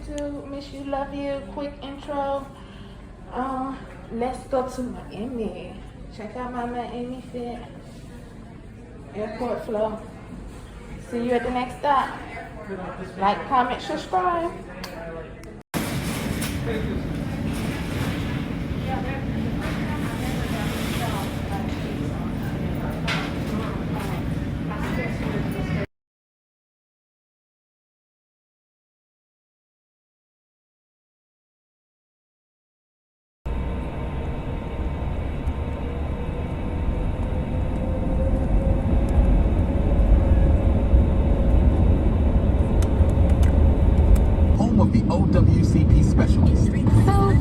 YouTube. Miss you, love you. Quick intro. Let's go to Miami. Check out my Miami fit. Airport flow. See you at the next stop. Like, comment, subscribe. Home of the OWCP specialist. So,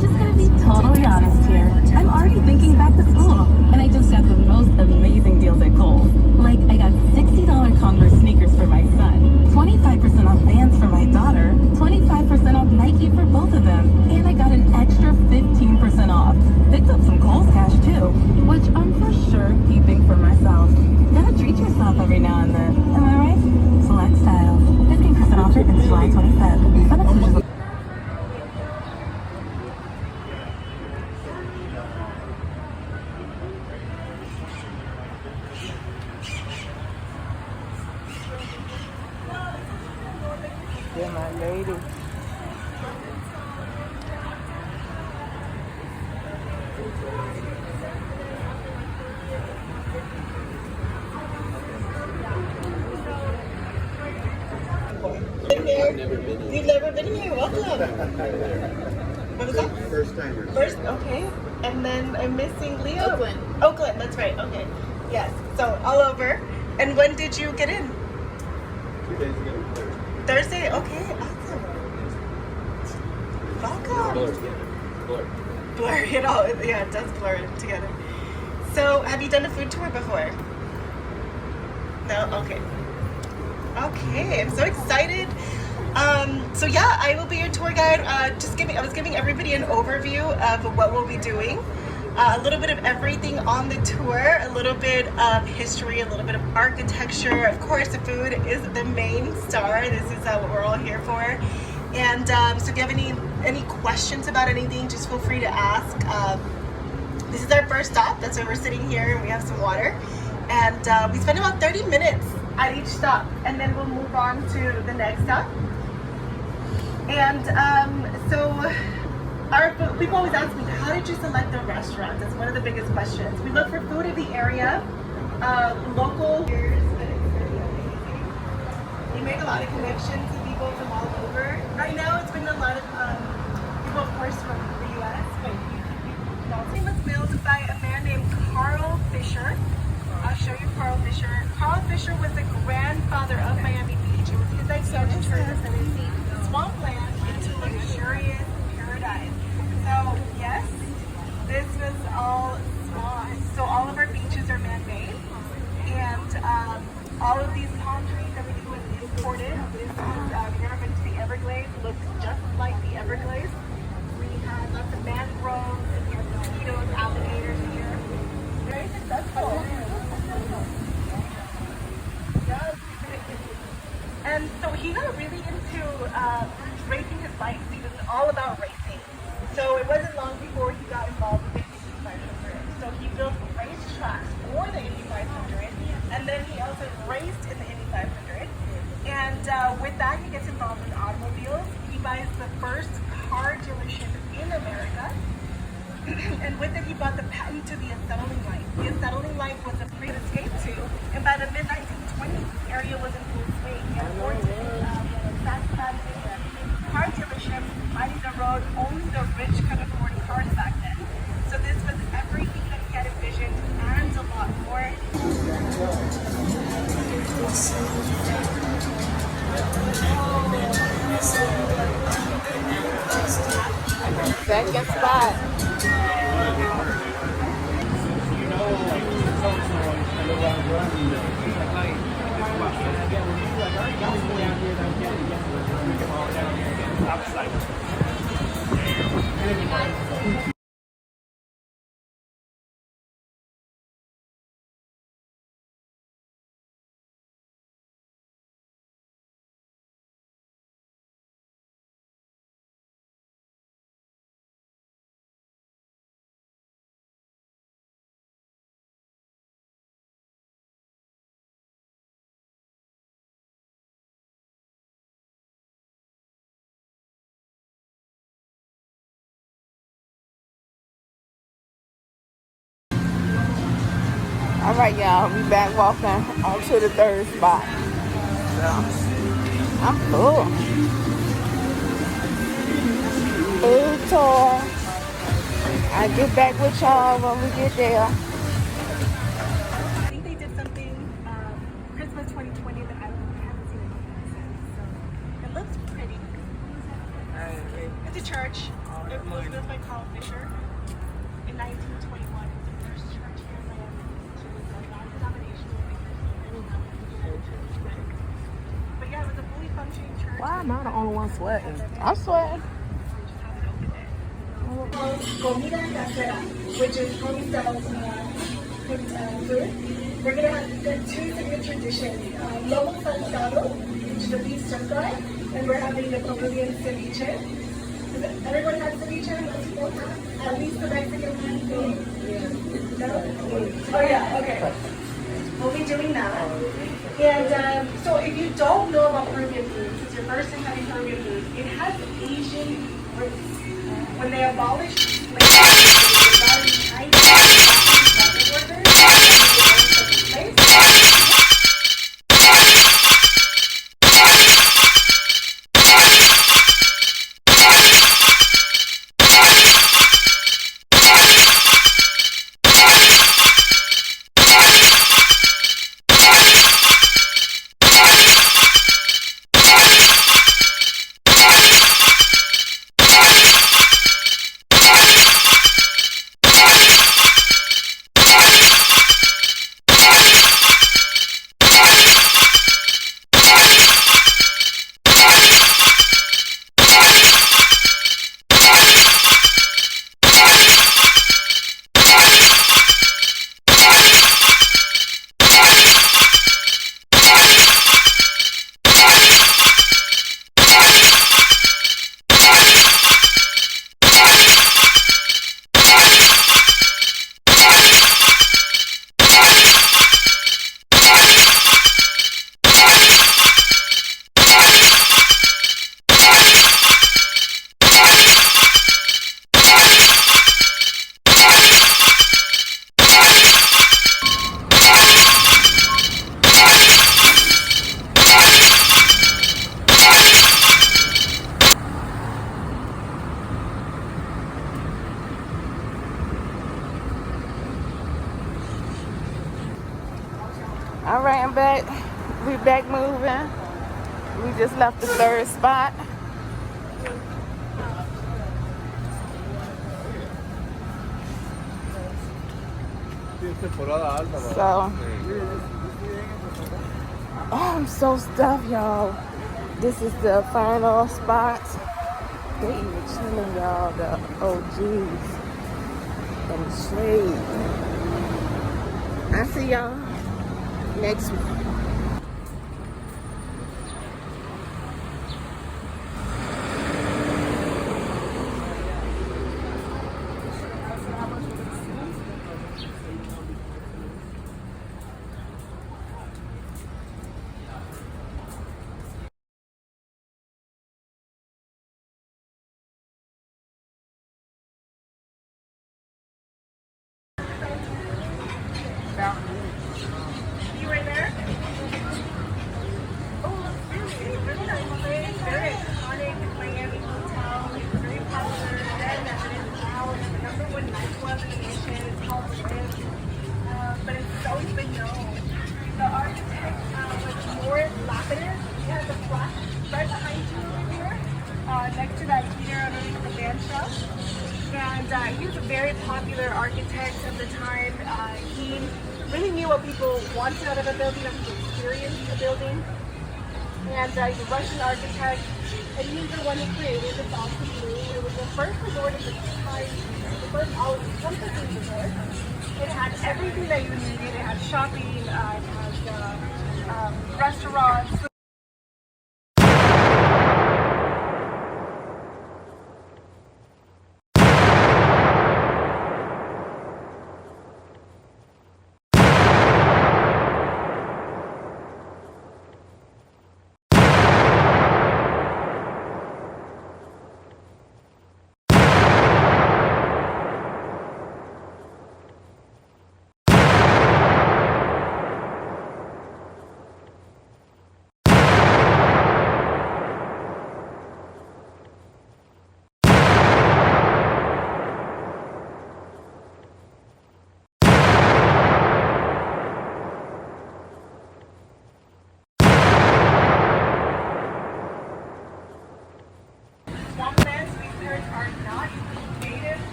just gonna be totally honest here. I'm already thinking back to school, and I just got the most amazing deals at Kohl's. Like, I got $60 Converse sneakers for my son, 25% off Vans for my daughter, 25% off Nike for both of them, and I got an extra 15% off. Picked up some Kohl's cash too, which I'm for sure keeping for myself. Gotta treat yourself every now and then, am I right? Select styles, 15% off until July 25th. But it's Yeah, my lady. You've never been here? Welcome. What was that? First timer. First, okay. And then I'm missing Leo. Oakland. Oakland, that's right. Okay. Yes. So all over. And when did you get in? 2 days ago. Thursday. Okay. Awesome. Welcome. Blur it all. Yeah, it does blur it together. So have you done a food tour before? No. Okay. Okay. I'm so excited. So yeah, I will be your tour guide. I was giving everybody an overview of what we'll be doing. A little bit of everything on the tour, a little bit of history, a little bit of architecture. Of course, the food is the main star. This is what we're all here for. And so if you have any questions about anything, just feel free to ask. This is our first stop. That's why we're sitting here and we have some water. And we spend about 30 minutes at each stop, and then we'll move on to the next stop. And people always ask me, how did you select the restaurant? That's one of the biggest questions. We look for food in the area, local. We make a lot of connections with people from all over. Right now, it's been a lot of people, of course, from the U.S., but you also. It was built by a man named Carl Fisher. I'll show you Carl Fisher. Carl Fisher was the grandfather of Miami Beach. It was his idea to turn this swampland into luxurious paradise. So yes, this was all swan. So all of our beaches are man-made, and all of these palm trees, everything was imported. This is, if you've ever been to the Everglades, it looks just like the Everglades. We had lots of mangroves, and we have mosquitoes, alligators here. Very successful. And so he got really into racing his bikes. He was all about racing. So it wasn't long before he got involved with the Indy 500. So he built race tracks for the Indy 500, and then he also raced in the Indy 500. And with that, he gets involved with automobiles. He buys the first car dealership in America. And with it, he bought the patent to the acetylene light. The acetylene light was a great escape to, and by the mid-1920s, the area was in full swing. And Ford fast car dealership lighting the road, only the rich could afford cars back then. So this was everything that he had envisioned and a lot more. Second spot. All right, y'all. We back walking onto the third spot. So I'm full. Food tour. I'll get back with y'all when we get there. I think they did something Christmas 2020 that I haven't seen it since. So it looks pretty. It's a church. It was built by Carl Fisher in 1921. It's the first church here in Miami. It was a non-denominational. But yeah, it was a fully functioning church. Why am I the only one sweating? I'm sweating. Comida casera, which is home style food. We're gonna have two signature dishes: lomo saltado, which is a beef stir fry, and we're having the Peruvian ceviche. Everyone has ceviche? At least the Mexican one. No? Oh yeah. Okay. We'll be doing that. And so if you don't know about Peruvian food, it's your first time having Peruvian food, it has Asian roots. When they abolished slavery, they brought in Chinese workers, All right, I'm back. We back moving. We just left the third spot. So, I'm so stuffed, y'all. This is the final spot. They even chilling, y'all. The OGs and the shade. I see y'all next week. You right there? Oh, really? Really nice. Very iconic Miami hotel. It's very popular. Then it is now the #1 nightclub in the nation. It's called Live. But it's always been known. The architect was Morris Lapidus. He has a flash right behind you over here, next to that theater underneath the band shop. And he was a very popular architect of the time. He really knew what people wanted out of a building, or people experienced a building. And he's a Russian architect, and he's the one who created the Boston Blue. It was the first resort of its kind, the first all-encompassing resort. It had everything that you needed. It had shopping, it had restaurants.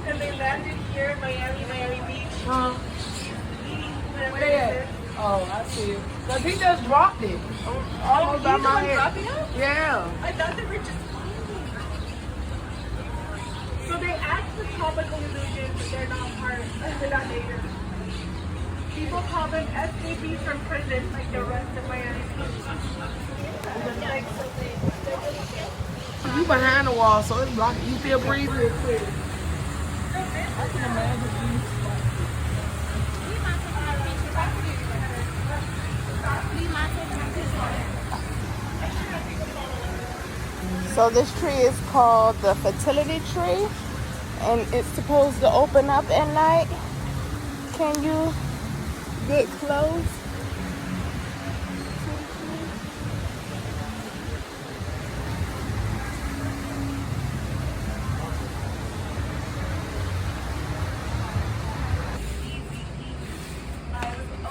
And they landed here in Miami Beach. Where they at? Oh, I see it. Cause he just dropped it. Almost by my head. Dropping it? Yeah. I thought they were just flying. So they act the tropical illusions, but they're not part. They're not native. People call them escapees from prison, like the rest of Miami Beach. Like, so You behind the wall, so it's blocking. You feel breezy. I can imagine you. So this tree is called the fertility tree, and it's supposed to open up at night. Can you get close?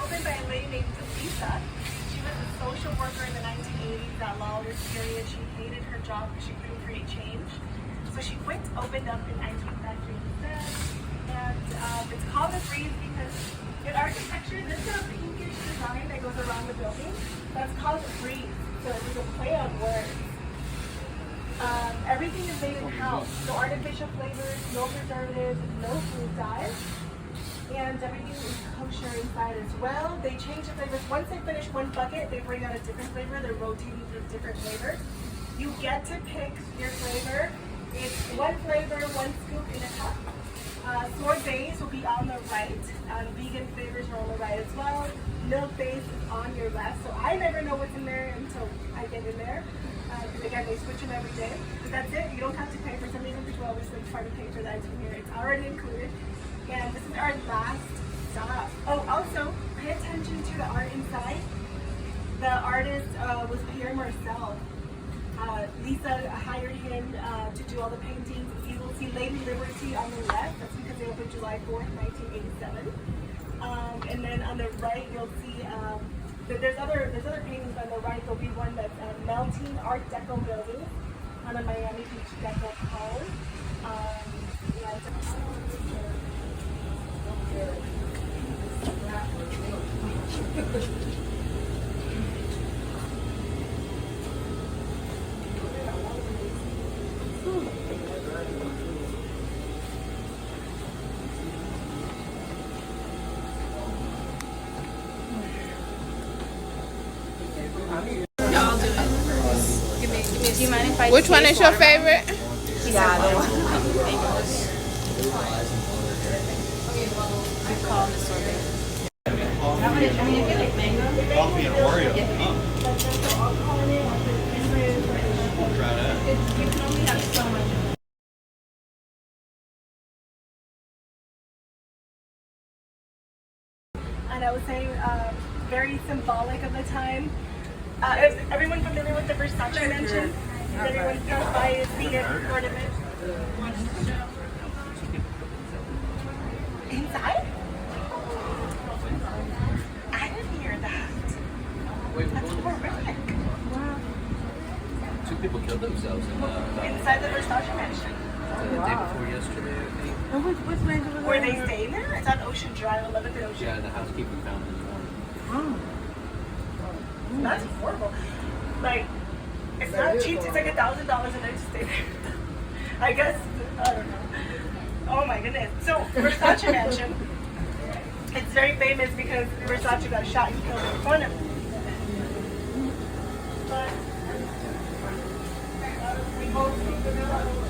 opened by a lady named Lisa. She was a social worker in the 1980s, got lawless period. She hated her job because she couldn't create change. So she quit, opened up in 1990 instead. And it's called the Breeze because in architecture, there's a pinkish design that goes around the building. That's called the Breeze. So it's a play on words. Everything is made in-house. No artificial flavors, no preservatives, no food dyes. And everything is kosher inside as well. They change the flavors. Once they finish one bucket, they bring out a different flavor. They're rotating through different flavors. You get to pick your flavor. It's one flavor, one scoop in a cup. Sorbets will be on the right. Vegan flavors are on the right as well. Milk base is on your left. So I never know what's in there until I get in there. Because again, they switch them every day. But that's it. You don't have to pay. For some reason, people always like try to pay for that in here. It's already included. And this is our last stop. Oh, also, pay attention to the art inside. The artist was Pierre Marcel. Lisa hired him to do all the paintings. You will see Lady Liberty on the left. That's because they opened July 4th, 1987. And then on the right, you'll see there's other paintings on the right. There'll be one that's melting Art Deco building on a Miami Beach Deco home. Do you mind if I Which one is your favorite? Yeah, the one. We call the sorbet. Coffee and Oreo. Try that. You can only have so much. And I was saying, very symbolic of the time. Is everyone familiar with the Versace mansion? Is everyone passed by and seen it, heard of it? Inside? I didn't hear that. That's horrific. Two people killed themselves Inside the Versace mansion. the day before yesterday, I think. Which mansion was Were they staying there? It's on Ocean Drive, 11th and Ocean. Yeah, the housekeeper found it this morning. That's horrible. Like, it's not cheap. It's like $1,000 a night to stay there. I guess, I don't know. Oh my goodness. So, Versace Mansion, it's very famous because Versace got shot and killed in front of it. But, we both speak the middle.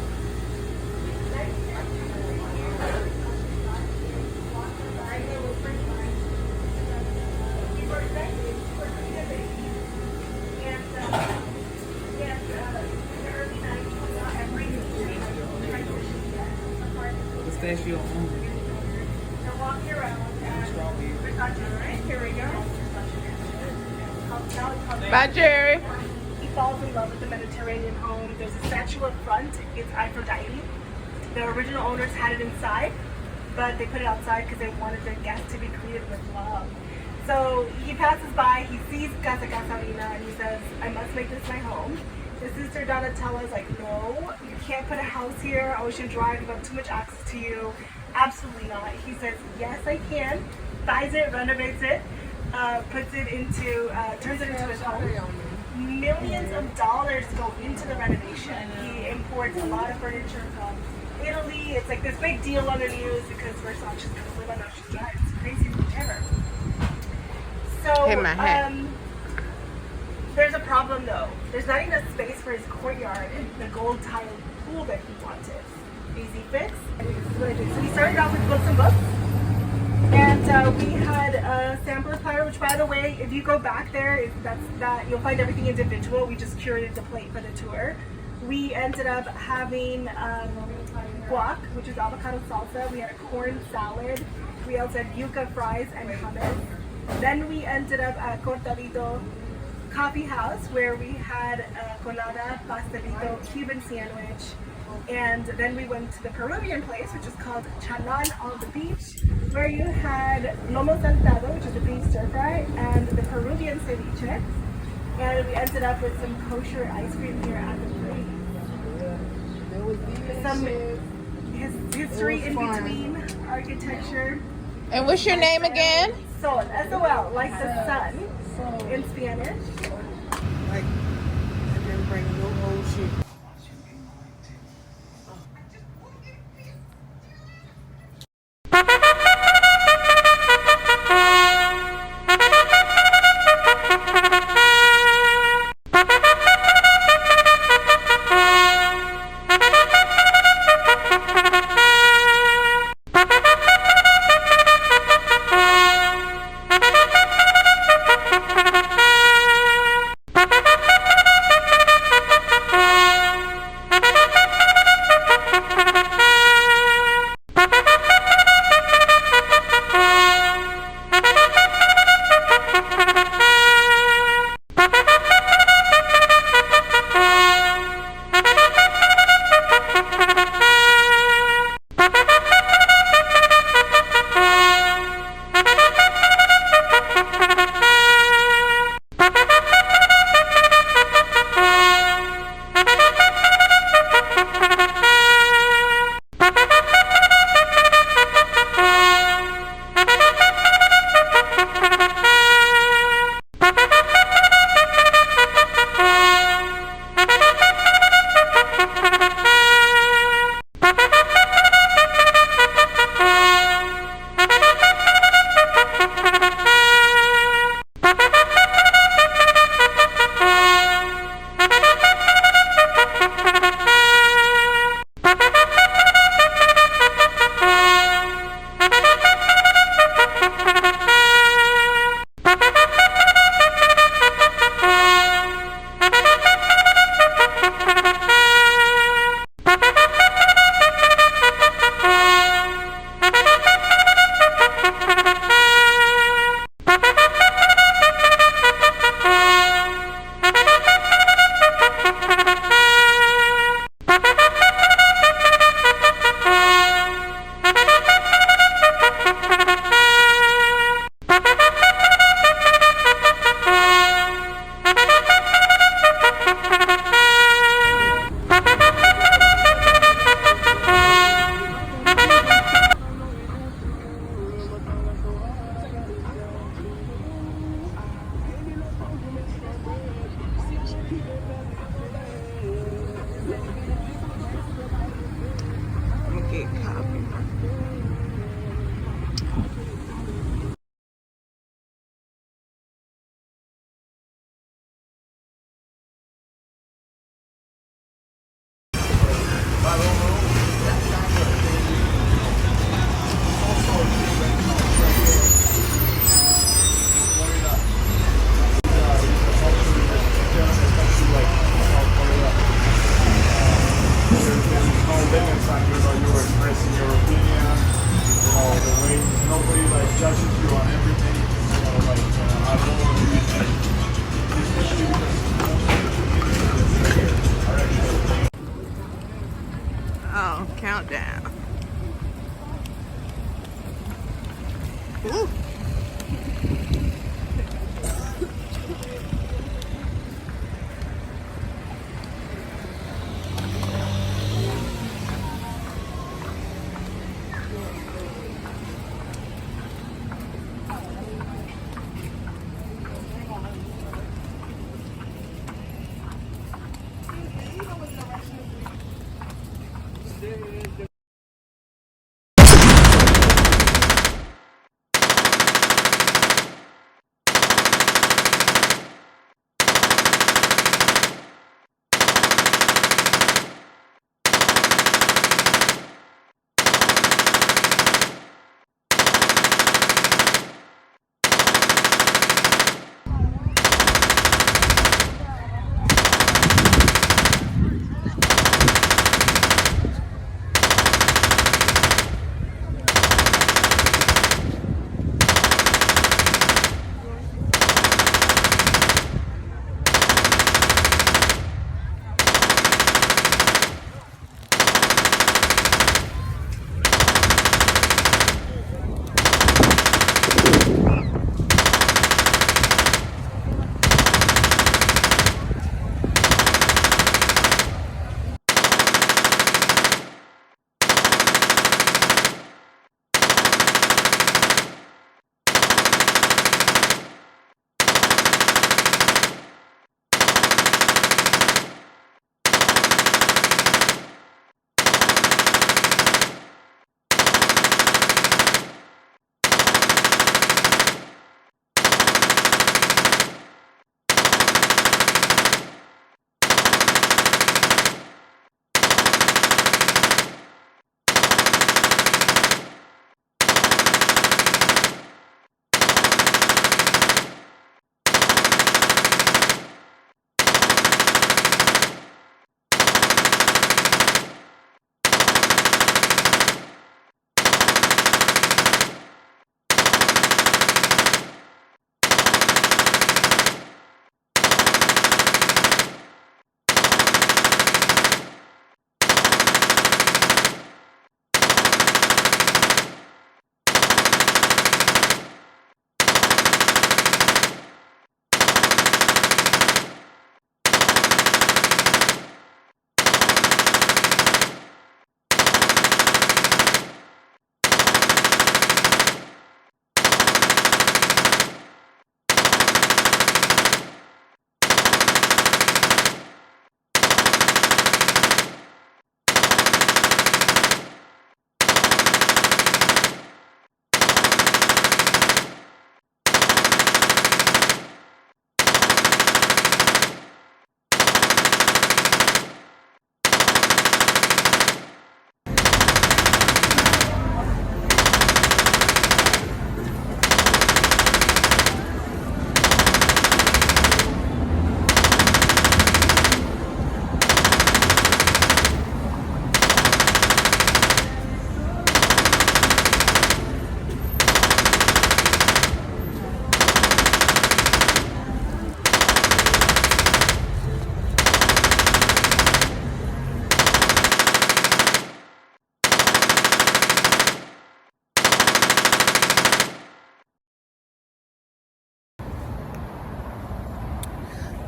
Pistachio only. So walking around and Versace, right? Here we go. Bye, Jerry. He falls in love with the Mediterranean home. There's a statue up front. It's Aphrodite. The original owners had it inside, but they put it outside because they wanted their guests to be greeted with love. So he passes by, he sees Casa Casarina, and he says, I must make this my home. His sister Donatella's like, no, you can't put a house here. Ocean Drive, you have too much access to you. Absolutely not. He says, yes, I can. Buys it, renovates it, puts it into, turns it into his home. Millions of dollars go into the renovation. He imports a lot of furniture from Italy. It's like this big deal on the news because Versace's gonna live on Ocean Drive. It's the craziest thing ever. So, Hit my head. there's a problem though. There's not enough space for his courtyard and the gold tiled pool that he wanted. Easy fix. This is what I do. So we started off with books and books. And we had a sampler platter, which by the way, if you go back there, you'll find everything individual. We just curated the plate for the tour. We ended up having guac, which is avocado salsa. We had a corn salad. We also had yuca fries and hummus. Then we ended up at Cortadito Coffee House, where we had a colada pastelito Cuban sandwich. And then we went to the Peruvian place, which is called Chalan on the beach, where you had lomo saltado, which is a beef stir fry, and the Peruvian ceviche. And we ended up with some kosher ice cream here at the place. Some history in between, architecture. And what's your name again? Sol, S-O-L, like the sun in Spanish. Like, I didn't bring no old shit.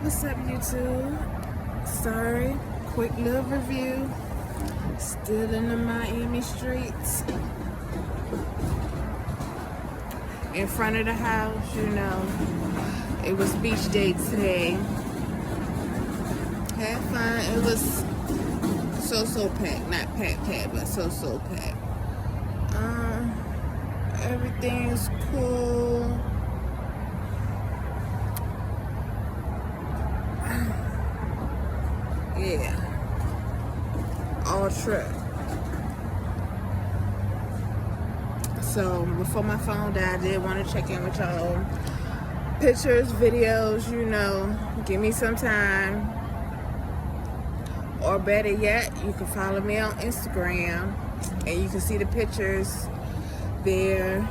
What's up, YouTube? Sorry, quick little review. Still in the Miami streets. In front of the house, you know. It was beach day today. Had fun. It was so packed. Not packed, but so packed. Everything's cool. Yeah. All trip. So before my phone died, I did want to check in with y'all. Pictures, videos, you know, give me some time. Or better yet, you can follow me on Instagram and you can see the pictures there.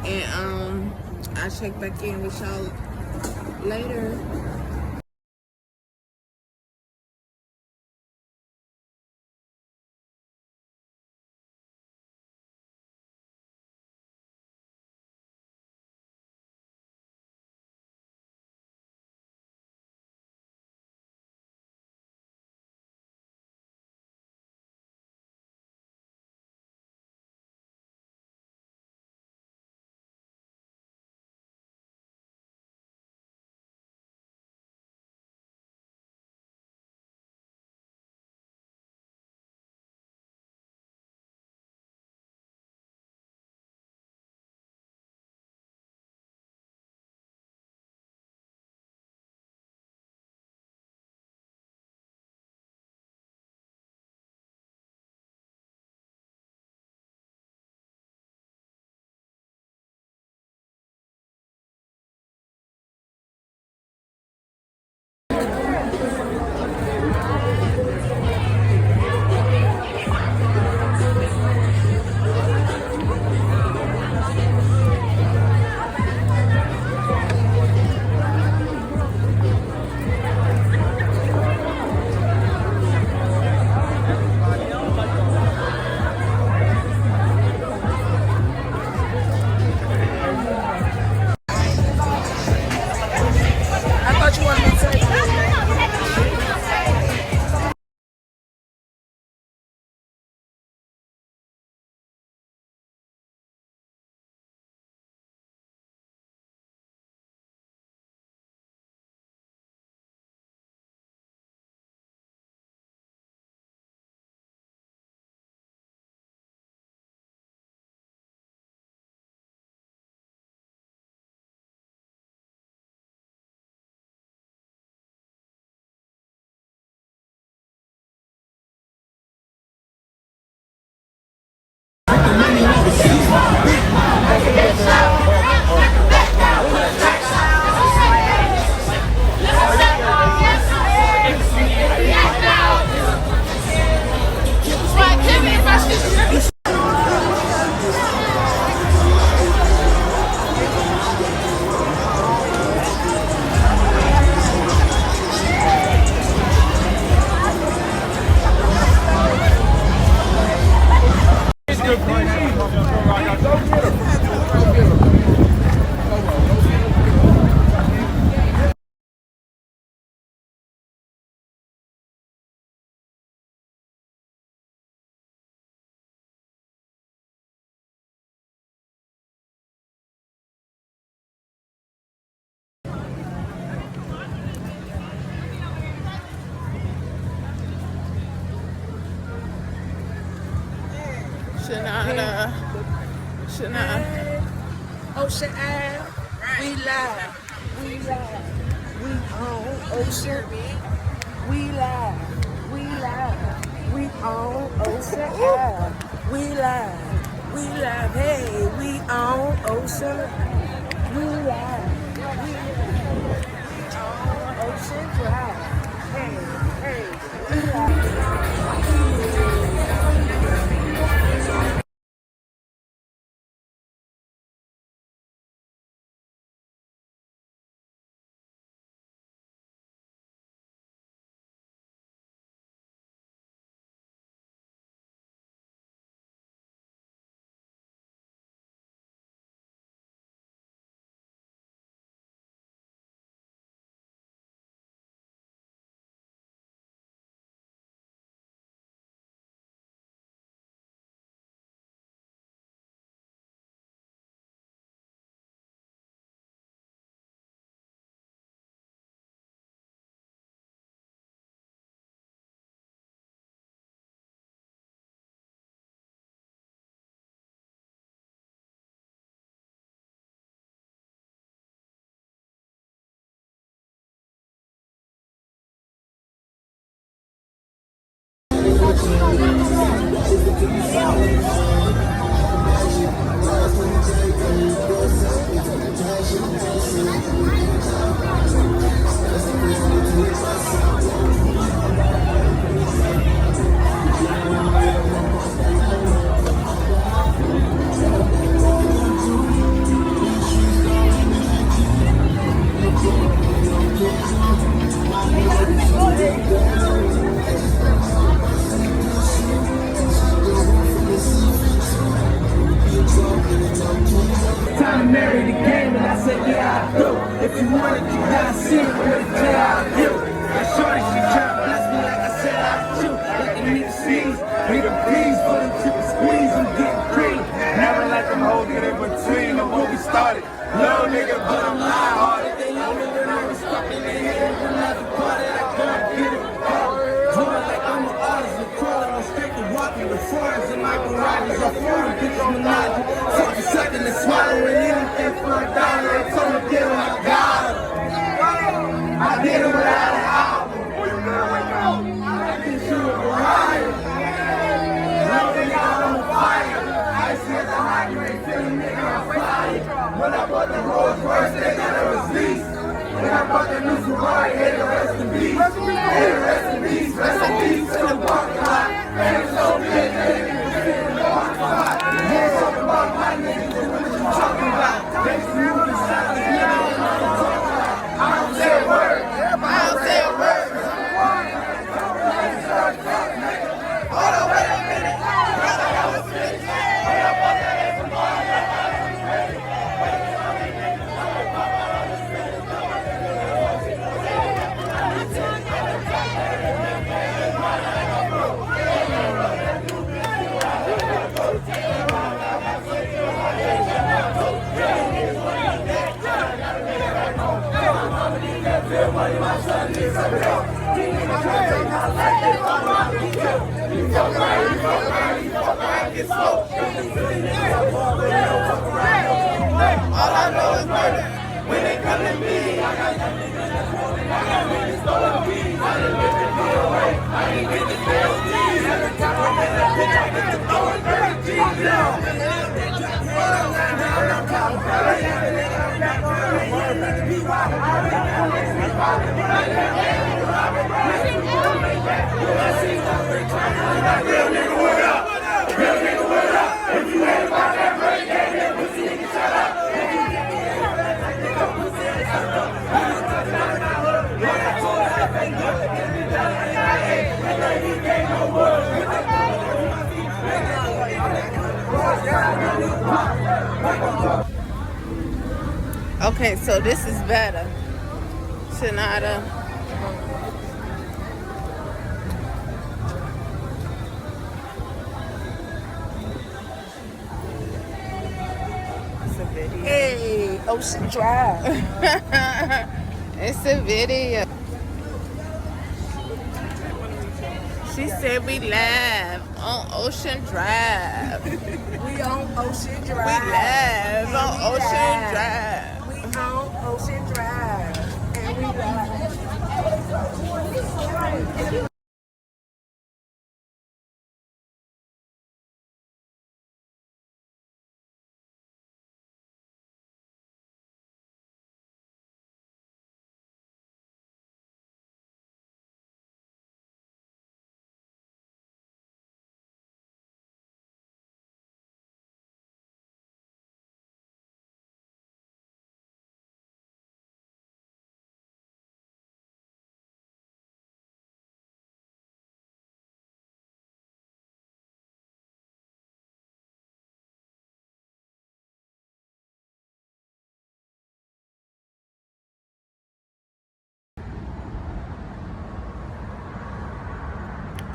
And I'll check back in with y'all later. Shanada. Ocean Ave. We live. We live. We on Ocean. We live. We live. We on Ocean Ave. We live. We live. Hey, we on Ocean. We live. We on Ocean Drive. Hey, we live. Time to marry the game, and I said, yeah, I do. If you want it, you gotta see it, but it's clear out you. That shorty, she tryna bless me like I said I do. Let the niggas sneeze, need a please, for them to squeeze, I'm getting green. Never let them hold it in between of what we started. Little nigga, but I'm light-hearted. They know me when I was stuck in their head, when I was party, I come get it. Doing like I'm an artist, and crawling on straight to walking the forest in my garages. I'm foreign, bitch, I'm Minaj. Fucking sucking and swallowing anything for $1. They told me get what I got. I did it without an album. I can shoot a Mariah. Loving out on fire. I said the high grade feeling nigga on fire. When I bought the Rolls Royce, they got a release. When I bought the new Ferrari, hey, the rest in peace. Hey, the rest in peace. Rest in peace to the parking lot. And it's so big, they didn't fit in the parking lot. You talking about my niggas, what you talking about? They move the silence, nigga, and I don't talk about. I don't say a word. I don't say a word. Hold on, wait a minute. Brother, I was finished. Hold up, hold that ass from all that. All I know is murder. When they come to me, I got niggas throwing bees. I didn't get the DOA. I didn't get the DODs. Every time I'm in that bitch, I get to throwing 30 G's down. Real nigga, what up? Real nigga, what up? If you ain't about that break, then pussy nigga, shut up. Okay, so this is better. Shanada. Hey, Ocean Drive. It's a video. She said we live on Ocean Drive. We on Ocean We Drive. live on We Ocean live. Drive. We on Ocean Drive. And we live.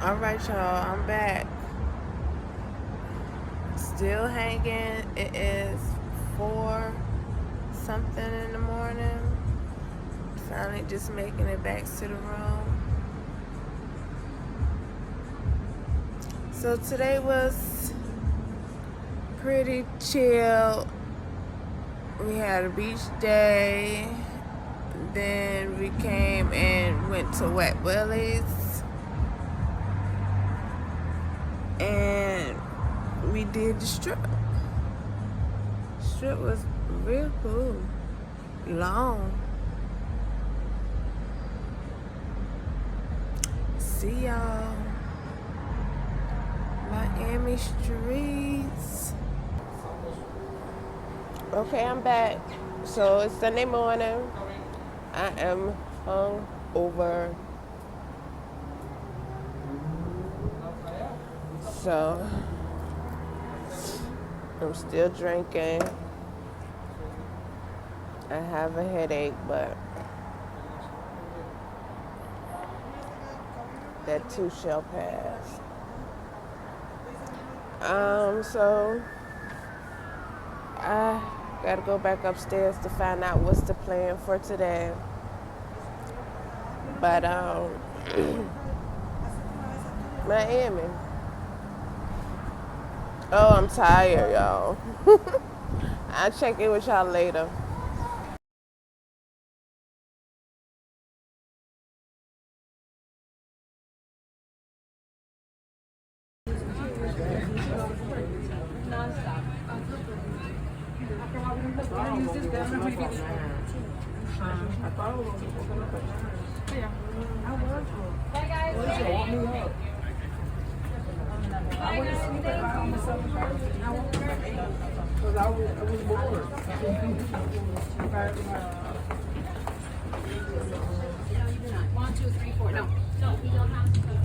All right, y'all, I'm back. Still hanging. It is 4 something in the morning. Finally just making it back to the room. So today was pretty chill. We had a beach day. Then we came and went to Wet Willie's. And we did the strip. Strip was real cool. Long. See y'all. Miami streets. Okay, I'm back. So it's Sunday morning. I am hungover. So I'm still drinking. I have a headache, but that too shall pass. So I gotta go back upstairs to find out what's the plan for today. But Miami. Oh, I'm tired, y'all. I'll check in with y'all later.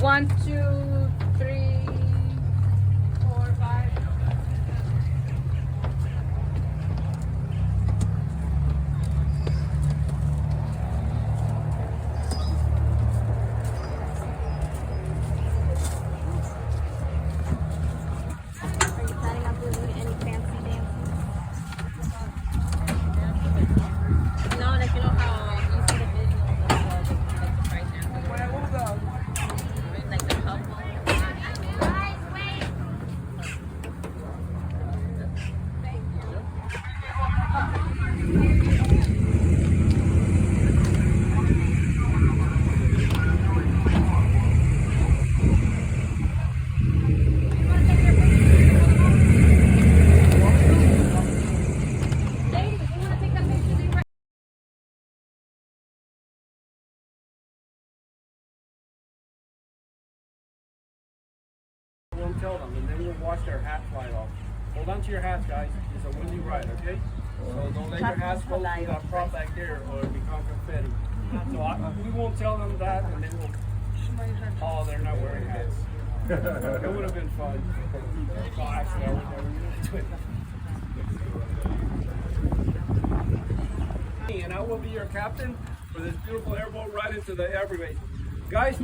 One, two, three, 4, 5. Are you planning on doing any fancy dances? No, like you know how you see the videos of the right now. Like the couple. Won't tell them, and then we'll watch their hat fly off. Hold on to your hats, guys. It's a windy ride, okay? So don't let your hats go through that prop back there, or it'll become confetti. So we won't tell them that, and then we'll. Oh, they're not wearing hats. It would have been fun. Oh, actually, I would never do it. And I will be your captain for this beautiful airboat ride into the Everglades. Guys,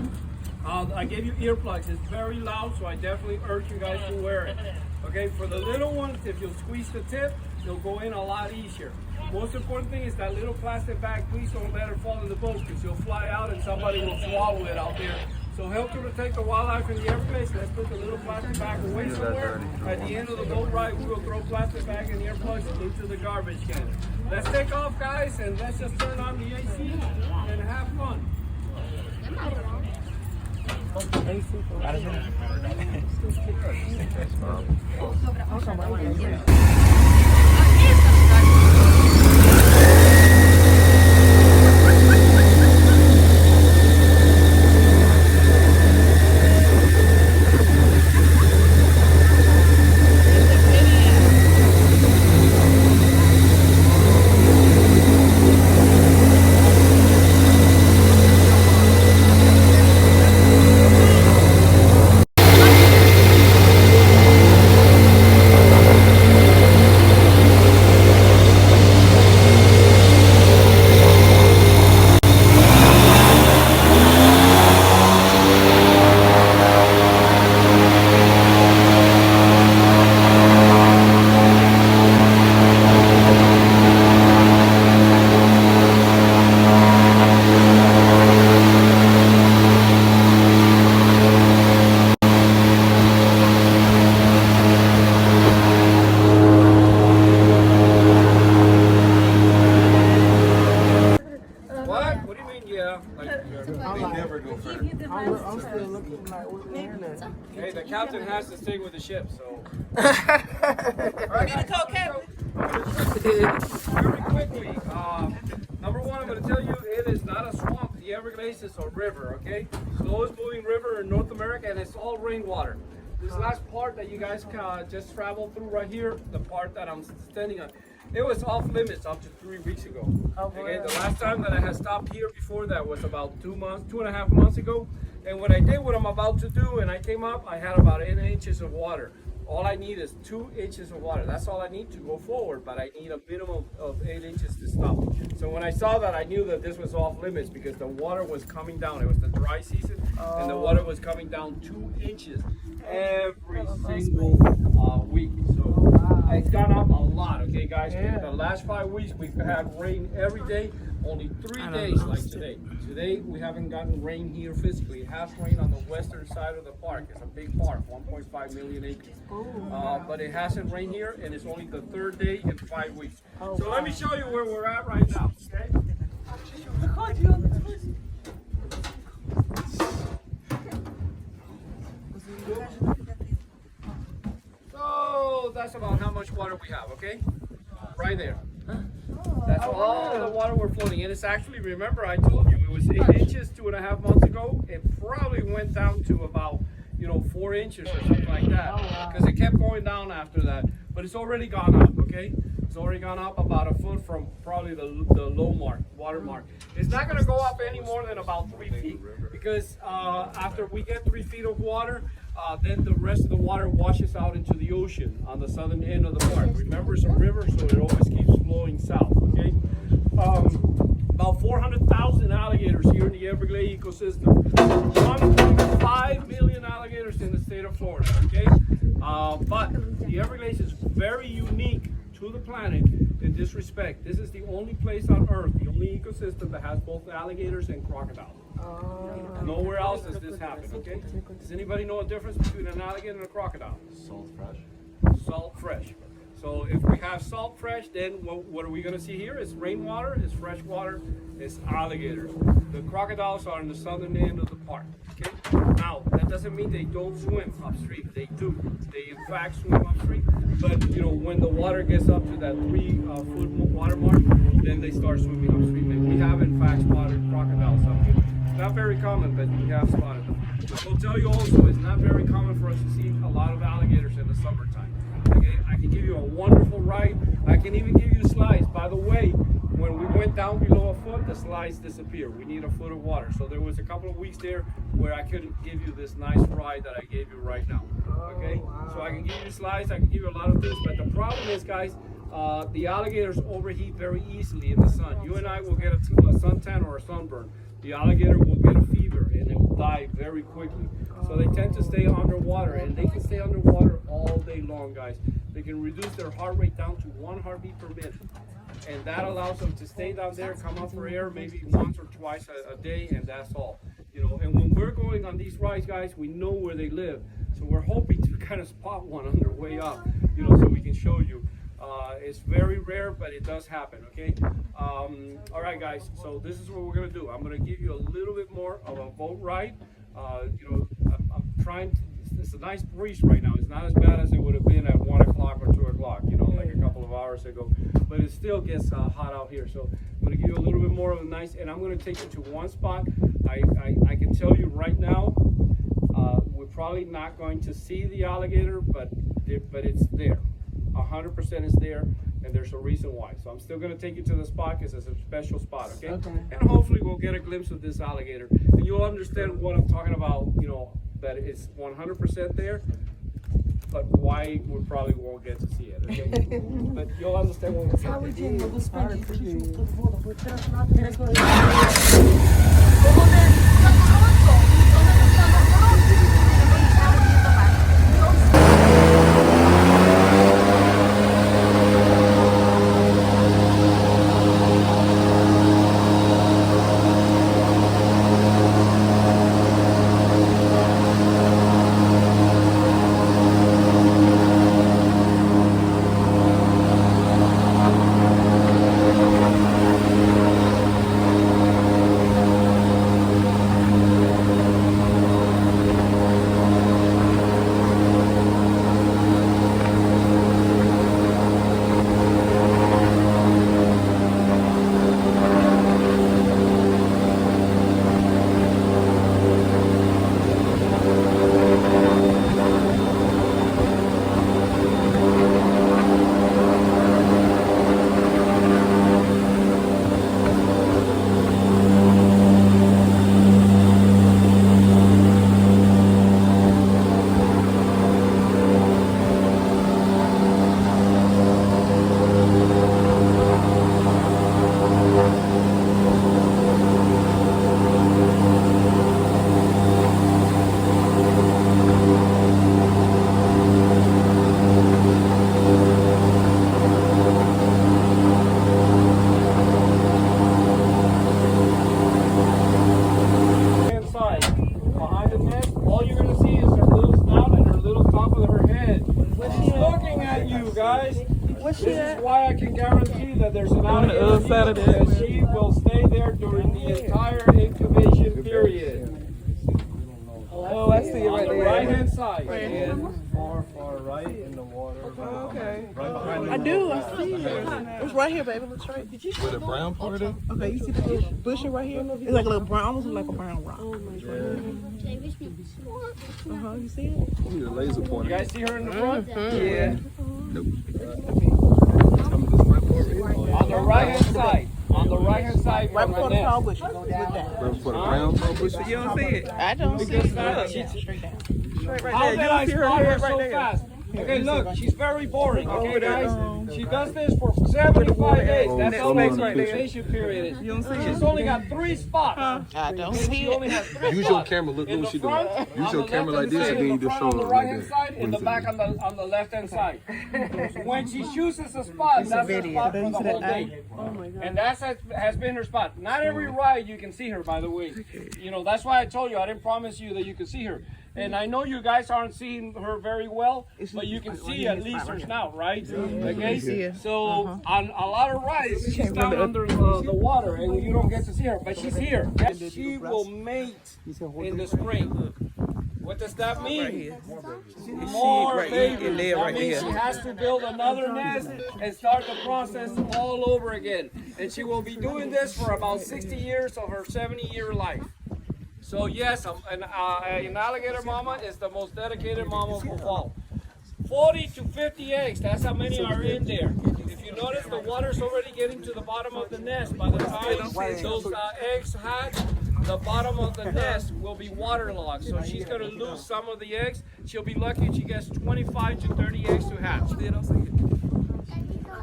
I gave you earplugs. It's very loud, so I definitely urge you guys to wear it. Okay, for the little ones, if you'll squeeze the tip, they'll go in a lot easier. Most important thing is that little plastic bag. Please don't let it fall in the boat, because you'll fly out and somebody will swallow it out there. So help to protect the wildlife in the Everglades. Let's put the little plastic bag away somewhere. At the end of the boat ride, we will throw plastic bag and earplugs into the garbage can. Let's take off, guys, and let's just turn on the AC and have fun. What? What do you mean, yeah? Like, I'm still looking like what's going on. hey, the captain has to stay with the ship, so. Need a Coke, Captain? Very quickly, number one, I'm going to tell you, it is not a swamp. The Everglades is a river, okay? Slowest moving river in North America, and it's all rainwater. This last part that you guys just traveled through right here, the part that I'm standing on, it was off limits up to 3 weeks ago. Okay, the last time that I had stopped here before that was about 2.5 months ago. And when I did what I'm about to do, and I came up, I had about 8 inches of water. All I need is 2 inches of water. That's all I need to go forward, but I need a minimum of 8 inches to stop. So when I saw that, I knew that this was off limits because the water was coming down. It was the dry season, and the water was coming down 2 inches every single week. So it's gone up a lot, okay, guys? In the last 5 weeks, we've had rain every day. Only 3 days like today. Today, we haven't gotten rain here physically. It has rain on the western side of the park. It's a big park, 1.5 million acres. But it hasn't rained here, and it's only the 3rd day in 5 weeks. So let me show you where we're at right now, okay? So that's about how much water we have, okay? Right there. That's all the water we're floating. And it's actually, remember I told you, it was 8 inches 2.5 months ago. It probably went down to about, 4 inches or something like that. Because it kept going down after that. But it's already gone up, okay? It's already gone up about a foot from probably the low mark, water mark. It's not going to go up any more than about 3 feet. Because after we get 3 feet of water, then the rest of the water washes out into the ocean on the southern end of the park. Remember, it's a river, so it always keeps flowing south, okay? About 400,000 alligators here in the Everglades ecosystem. 1.5 million alligators in the state of Florida, okay? But the Everglades is very unique to the planet in this respect. This is the only place on Earth, the only ecosystem that has both alligators and crocodiles. Nowhere else does this happen, okay? Does anybody know a difference between an alligator and a crocodile? Salt fresh. Salt fresh. So if we have salt fresh, then what are we going to see here? It's rainwater, it's fresh water, it's alligators. The crocodiles are in the southern end of the park, okay? Now, that doesn't mean they don't swim upstream. They do. They in fact swim upstream. But, when the water gets up to that 3-foot water mark, then they start swimming upstream. And we have in fact spotted crocodiles up here. Not very common, but we have spotted them. I'll tell you also, it's not very common for us to see a lot of alligators in the summertime. Okay? I can give you a wonderful ride. I can even give you slides. By the way, when we went down below a foot, the slides disappeared. We need a foot of water. So there was a couple of weeks there where I couldn't give you this nice ride that I gave you right now. Okay? So I can give you slides, I can give you a lot of things, but the problem is, guys, the alligators overheat very easily in the sun. You and I will get a suntan or a sunburn. The alligator will get a fever and it will die very quickly. So they tend to stay underwater, and they can stay underwater all day long, guys. They can reduce their heart rate down to 1 heartbeat per minute. And that allows them to stay down there, come up for air maybe once or twice a day, and that's all. You know, and when we're going on these rides, guys, we know where they live. So we're hoping to kind of spot one on their way up, you know, so we can show you. It's very rare, but it does happen, okay? All right, guys, so this is what we're gonna do. I'm gonna give you a little bit more of a boat ride. You know, I'm trying to, it's a nice breeze right now. It's not as bad as it would have been at 1 o'clock or 2 o'clock, you know, like a couple of hours ago. But it still gets hot out here. So I'm gonna give you a little bit more of a nice, and I'm gonna take you to one spot. I can tell you right now, we're probably not going to see the alligator, but it's there. 100% is there, and there's a reason why. So I'm still going to take you to the spot because it's a special spot, okay? And hopefully we'll get a glimpse of this alligator, and you'll understand what I'm talking about, you know, that it's 100% there, but why we probably won't get to see it, okay? But you'll understand what we're talking why I can guarantee that there's an alligator that she will stay there during the entire incubation period. Oh, I see it right on the there. right hand side. Far right in the water. Oh, okay. Right I do. I see it. It's right here, baby. Look straight. Did you see where the brown part is? Okay, you see the bush right here? It's like a little brown, almost like a brown rock. Oh my god. You see it? You need a laser pointer. You guys see her in the front? Yeah. Nope. On the right hand side. On the right hand side. Right from before the the tall nest. bush. With that. Right before the brown part bush. You don't see it? I don't see it. Straight down. Straight right How there. did You I see her spot her head so right there. fast? Okay, look, she's very boring. Okay, Over there. guys, she does this for 75 days. That's how long the right there. incubation period is. You don't see She's it? only got 3 spots. I don't She see only it. has 3 Use spots. your camera. Look In what the she doing. front, Use on your the camera like left-hand this, side, and then you in the just front show on the her right like hand that. side, in the back on the left hand side. When she chooses a spot, that's her spot for the whole day. Oh my god. And that has been her spot. Not every ride you can see her, by the way. You know, that's why I told you, I didn't promise you that you could see her. And I know you guys aren't seeing her very well, but you can see at least her snout, right? Okay? So on a lot of rides, she's down under the water and you don't get to see her, but she's here. She will mate in the spring. What does that mean? More babies. That means she has to build another nest and start the process all over again. And she will be doing this for about 60 years of her 70-year life. So yes, an alligator mama is the most dedicated mama of all. 40 to 50 eggs, that's how many are in there. If you notice, the water's already getting to the bottom of the nest. By the time those eggs hatch, the bottom of the nest will be waterlogged. So she's going to lose some of the eggs. She'll be lucky if she gets 25 to 30 eggs to hatch.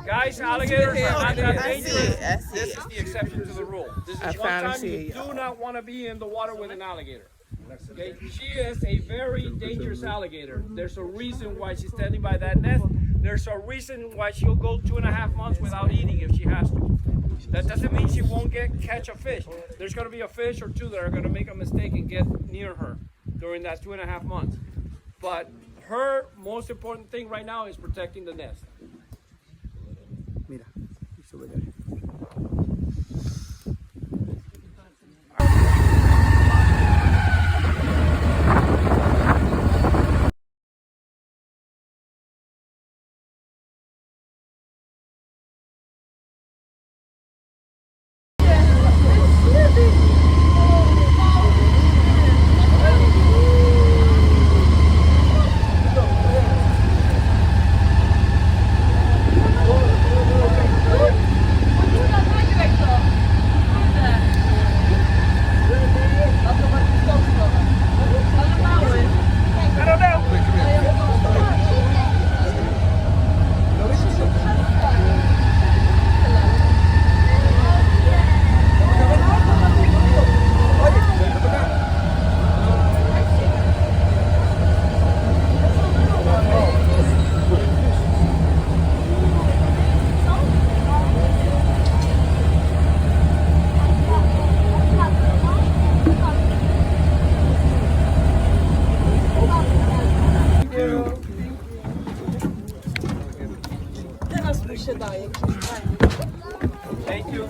Guys, alligators are not that dangerous. This is the exception to the rule. This is one time you do not want to be in the water with an alligator. Okay, she is a very dangerous alligator. There's a reason why she's standing by that nest. There's a reason why she'll go 2.5 months without eating if she has to. That doesn't mean she won't catch a fish. There's going to be a fish or two that are going to make a mistake and get near her during that 2.5 months. But her most important thing right now is protecting the nest. Mira, sube ahí.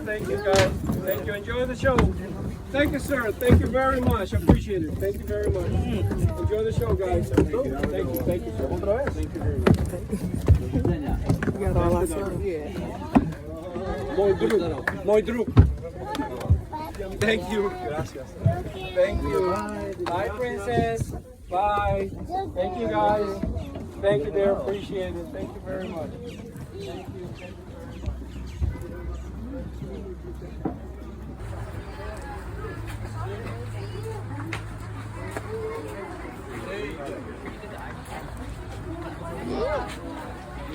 Thank you guys. Thank you. Enjoy the show. Thank you, sir. Thank you very much. I appreciate it. Thank you very much. Enjoy the show, guys. Thank you. Thank you, sir. Thank you very much. You got all our stuff? Yeah. Muy drup. Thank you. Gracias. Thank you. Bye, princess. Bye. Thank you, guys. Thank you, dear. Appreciate it. Thank you very much. Thank you.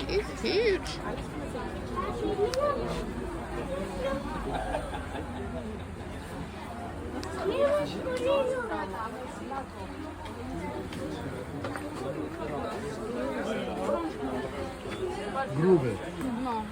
It's huge. Grube. No.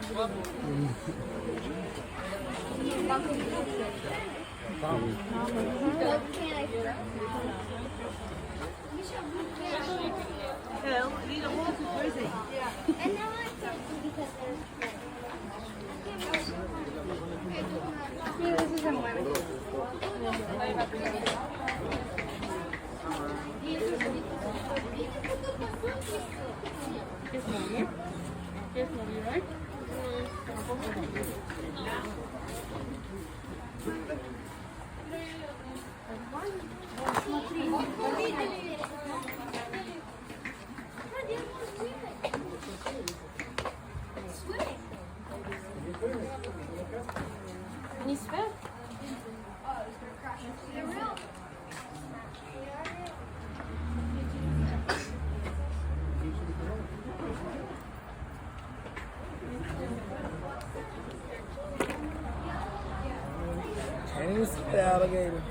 Не спят? Can't even see the alligator.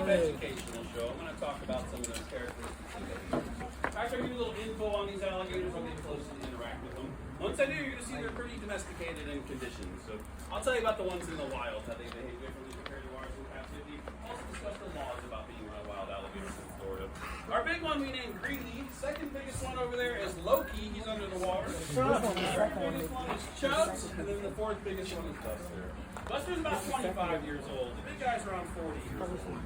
Educational show. I'm going to talk about some of those characteristics. After I give you a little info on these alligators, I'll get close and interact with them. Once I do, you're going to see they're pretty domesticated and conditioned. So I'll tell you about the ones in the wild, how they behave differently compared to ours in captivity. I'll also discuss the laws about being around wild alligators in Florida. Our big one we named Greeley. Second biggest one over there is Loki. He's under the water. Third biggest one is Chubbs, and then the fourth biggest one is Buster. Buster's about 25 years old. The big guy's around 40 years old.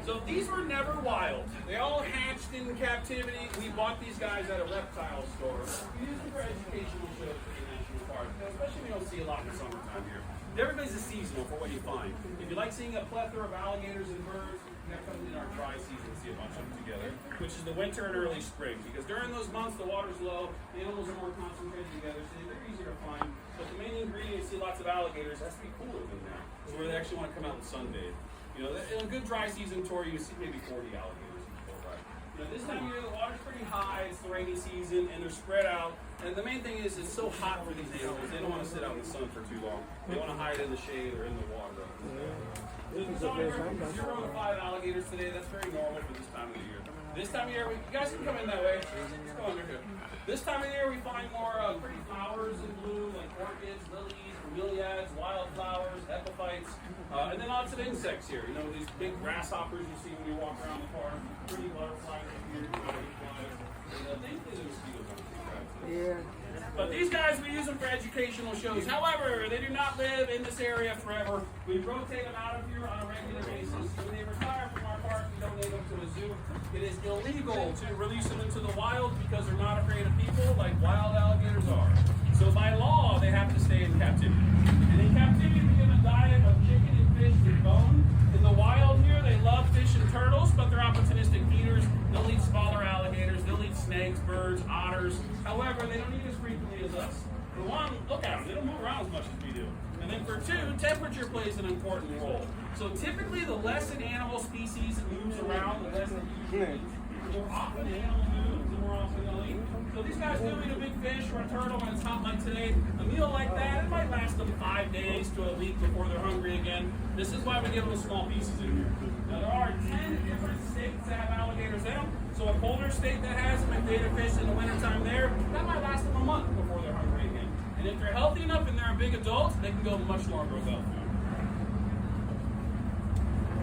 So these were never wild. They all hatched in captivity. We bought these guys at a reptile store. We use them for educational shows for the national park, especially we don't see a lot in the summertime here. Everybody's a seasonal for what you find. If you like seeing a plethora of alligators and birds, gotta come in our dry season and see a bunch of them together, which is the winter and early spring. Because during those months, the water's low, the animals are more concentrated together, so they're easier to find. But the main ingredient, you see lots of alligators, has to be cooler than that. So where they actually want to come out and sunbathe. You know, in a good dry season tour, you see maybe 40 alligators in full ride. You know, this time of year, the water's pretty high, it's the rainy season, and they're spread out. And the main thing is, it's so hot for these animals, they don't want to sit out in the sun for too long. They want to hide in the shade or in the water. There's only 0 to 5 alligators today. That's very normal for this time of the year. This time of year, you guys can come in that way. Let's go under here. This time of year, we find more pretty flowers in bloom, like orchids, lilies, bromeliads, wildflowers, epiphytes, and then lots of insects here. You know, these big grasshoppers you see when you walk around the farm, pretty butterflies up here, flies. Thankfully, the mosquitoes aren't too bad. Yeah. But these guys, we use them for educational shows. However, they do not live in this area forever. We rotate them out of here on a regular basis. When they retire from our park, we donate them to a zoo. It is illegal to release them into the wild because they're not afraid of people like wild alligators are. So by law, they have to stay in captivity. And in captivity, we give them a diet of chicken and fish and bone. In the wild here, they love fish and turtles, but they're opportunistic eaters. They'll eat smaller alligators, they'll eat snakes, birds, otters. However, they don't eat as frequently as us. For one, look at them, they don't move around as much as we do. And then for two, temperature plays an important role. So typically, the less an animal species moves around, the less it usually eats. The more often the animal moves, the more often they'll eat. So these guys do eat a big fish or a turtle when it's hot like today. A meal like that, it might last them 5 days to a week before they're hungry again. This is why we give them small pieces in here. Now there are 10 different states that have alligators in them. So a colder state that has them, if they eat a fish in the wintertime there, that might last them a month before they're hungry again. And if they're healthy enough and they're a big adult, they can go much longer without food.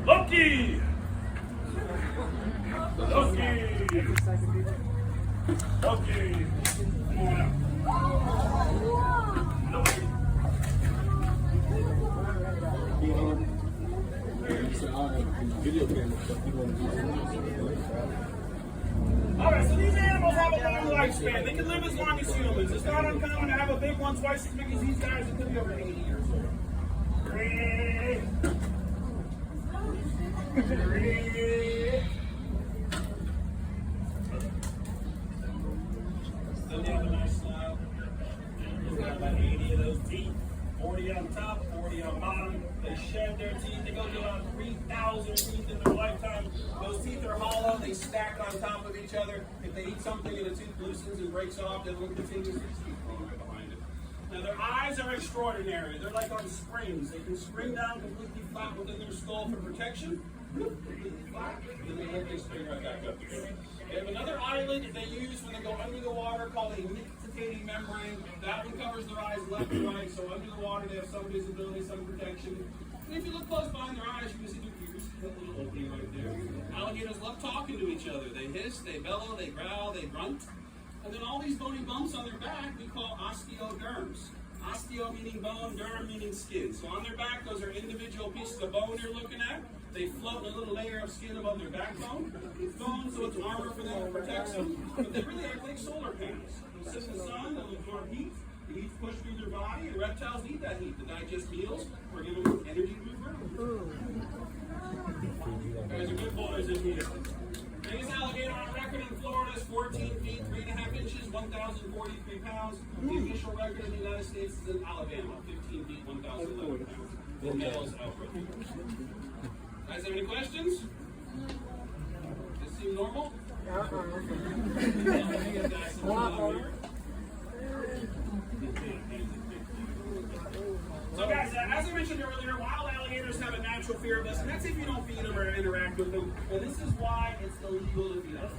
Loki! Loki! Loki! Come on out. Loki! Alright, so these animals have a long lifespan. They can live as long as humans. It's not uncommon to have a big one twice as big as these guys. It could be over 80 years old. Still have a nice smile. He's got about 80 of those teeth. 40 on top, 40 on bottom. They shed their teeth. They go to about 3,000 teeth in their lifetime. Those teeth are hollow. They stack on top of each other. If they eat something and the tooth loosens and breaks off, they will continuously keep growing right behind it. Now their eyes are extraordinary. They're like on springs. They can spring down completely flat within their skull for protection. Completely flat, and then they spring right back up again. They have another eyelid that they use when they go under the water called a nictitating membrane. That one covers their eyes left and right, so under the water they have some visibility, some protection. And if you look close behind their eyes, you can see their ears. That little opening right there. Alligators love talking to each other. They hiss, they bellow, they growl, they grunt. And then all these bony bumps on their back we call osteoderms. Osteo meaning bone, derm meaning skin. So on their back, those are individual pieces of bone you're looking at. They float in a little layer of skin above their backbone. It's bone, so it's armor for them, it protects them. But they really act like solar panels. They'll sit in the sun, they'll absorb heat. The heat's pushed through their body, and reptiles need that heat to digest meals or give them energy to move around. Guys are good boys in here. Biggest alligator on record in Florida is 14 feet, 3.5 inches, 1,043 pounds. The official record in the United States is in Alabama, 15 feet, 1,011 pounds. The males outgrow. Guys have any questions? Does it seem normal? So guys, as I mentioned earlier, wild alligators have a natural fear of us, and that's if you don't feed them or interact with them. And this is why it's illegal to feed them.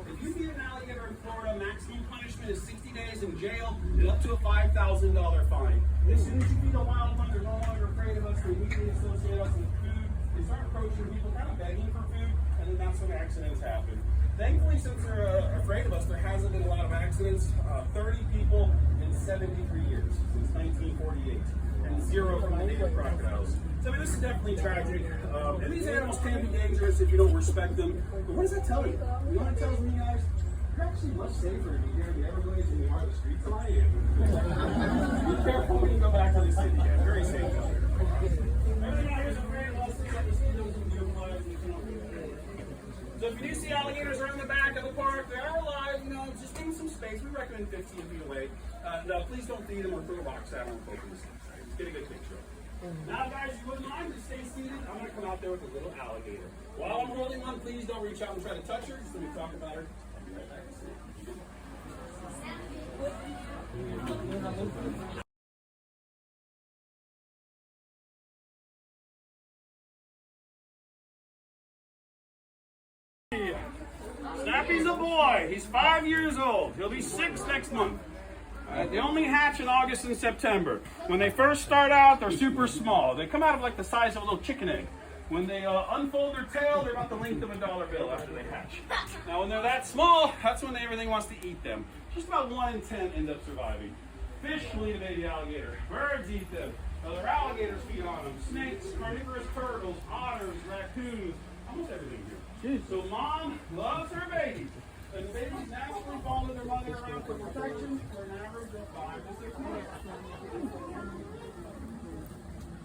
If you feed an alligator in Florida, maximum punishment is 60 days in jail and up to a $5,000 fine. As soon as you feed a wild one, they're no longer afraid of us. They immediately associate us with food. They start approaching people, kind of begging for food, and then that's when accidents happen. Thankfully, since they're afraid of us, there hasn't been a lot of accidents. 30 people in 73 years, since 1948. And 0 from the native crocodiles. So I mean, this is definitely tragic. And these animals can be dangerous if you don't respect them. But what does that tell you? You know what it tells me, guys? You're actually much safer here in the Everglades than you are the streets of Miami. Be careful when you go back to the city again. Very safe out here. Everything out here is a very lost thing. The mosquitoes and the flies and So if you do see alligators around the back of the park, they are alive, you know, just give them some space. We recommend 15 feet away. Please don't feed them or throw rocks at them. Just get a good picture. Now, guys, if you wouldn't mind, just stay seated. I'm going to come out there with a little alligator. While I'm holding one, please don't reach out and try to touch her. Just let me talk about her. I'll be right back. Snappy's a boy. He's 5 years old. He'll be 6 next month. They only hatch in August and September. When they first start out, they're super small. They come out of like the size of a little chicken egg. When they unfold their tail, they're about the length of a dollar bill after they hatch. Now, when they're that small, that's when everything wants to eat them. Just about 1 in 10 end up surviving. Fish will eat a baby alligator. Birds eat them. Other alligators feed on them. Snakes, carnivorous turtles, otters, raccoons, almost everything here. So mom loves her babies. And the babies naturally follow their mother around for protection for an average of 5 to 6 months.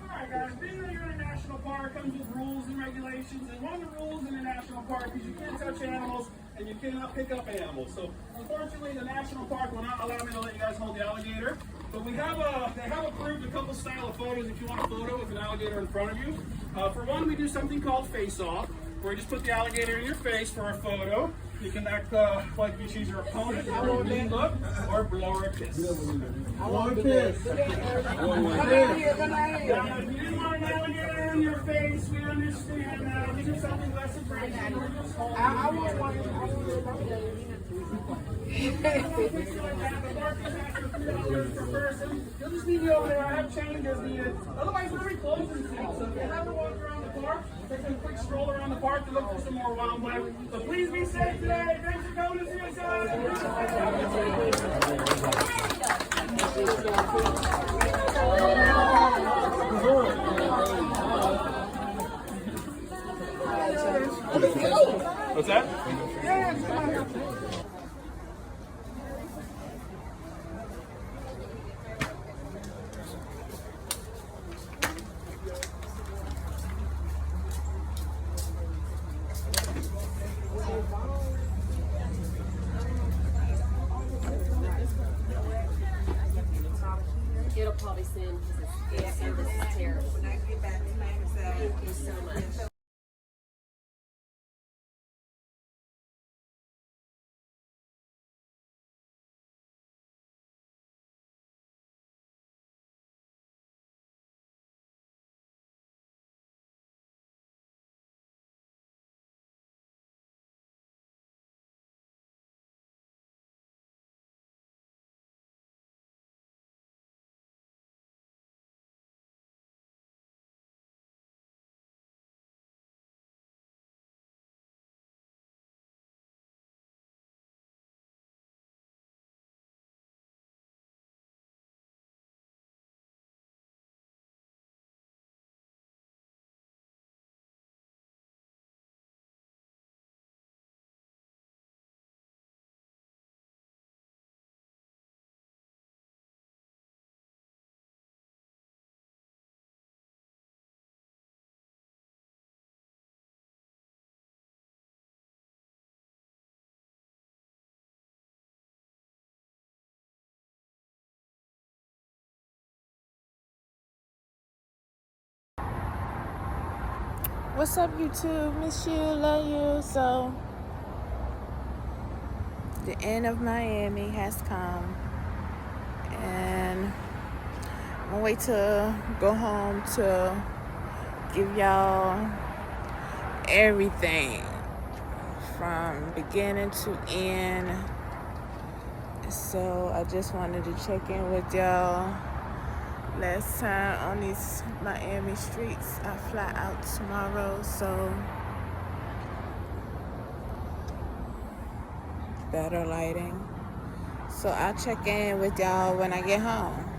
Alright guys, being that you're in a national park comes with rules and regulations, and one of the rules in a national park is you can't touch animals and you cannot pick up animals. So unfortunately the national park will not allow me to let you guys hold the alligator, but they have approved a couple style of photos if you want a photo with an alligator in front of you. For one, we do something called face off, where you just put the alligator in your face for a photo. You can act like she's your opponent, or look, or blow her a kiss. I want a kiss. Now, if you didn't want an alligator in your face, we understand that. These are something less abrasive. I want one. You'll just need you over there. I have change as needed. Otherwise, we're very close to the city. So if you ever walk around the park, take a quick stroll around the park to look for some more wildlife. So please be safe today. Thanks for coming to see us, What's that? It'll probably send because this is terrible. Thank you so much. What's up, YouTube? Miss you, love you. So, the end of Miami has come, and I'm gonna wait to go home to give y'all everything from beginning to end. So, I just wanted to check in with y'all. Last time on these Miami streets, I fly out tomorrow, so better lighting. So I'll check in with y'all when I get home.